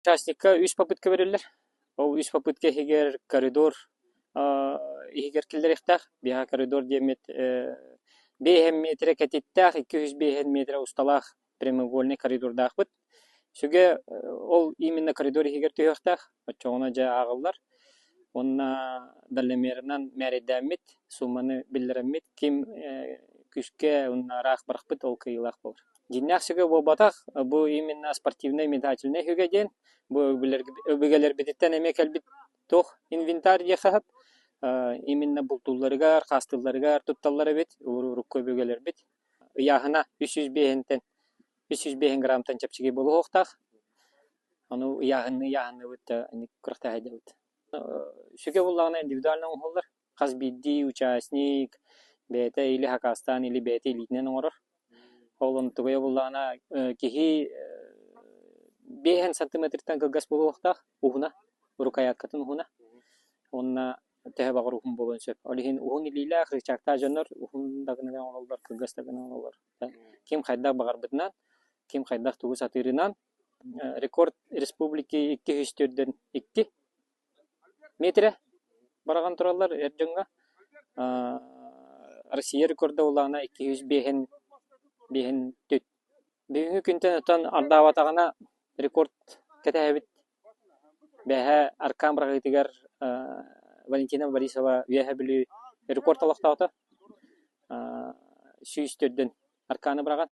участникка 3 попытка берилер. Ол 3 попытка хигер коридор хигер килдерехтах, биха коридор демет 5 метр кетиттах, 205 метр усталах прямоугольный коридордах бит. Сүге ол именно коридор хигер түйөхтах, очоғына жа ағылдар. Онна даллемеринан мәридәмит, суманы билдеремит, ким күшке онна рах барахбит ол кыйлах болар. Диннах сүге бу батах, бу именно спортивный метательный хүге ден, бу өбүгелер битеттен эмек әлбит тох инвентарь яхат, именно бултулларыгар, хастылларыгар, тутталлары бит, урукко өбүгелер бит. Яхына 305 граммтан чапчыгы болу хоқтах. Аны яхыны бит кырыкта хайдабыт. Сүге буллагына индивидуальный оңоллар, казбидди участник, бете или хакастан или бете элитнен оңорор. Олын тугая буллагына кихи 5 сантиметртан кылгас болу хоқтах, ухуна, урукаяткатын ухуна. Онна теhe багыр ухун болон сөп. Олихин ухун илиле хричакта жонор, ухун дагына оңоллар, кылгас дагына оңоллар. Ким хайдак багыр битнан, ким хайдак тугу сатырынан рекорд республики 204-ден 2 метре бараган туралар эржеңга. Россия рекорды улана 205 төт. Бүгүнкү күнтен отан ардаватагана рекорд кетебит. Бәһә аркан брагытыгар Валентина Борисова веһә биле рекорд алактагы. 304-ден арканы браган.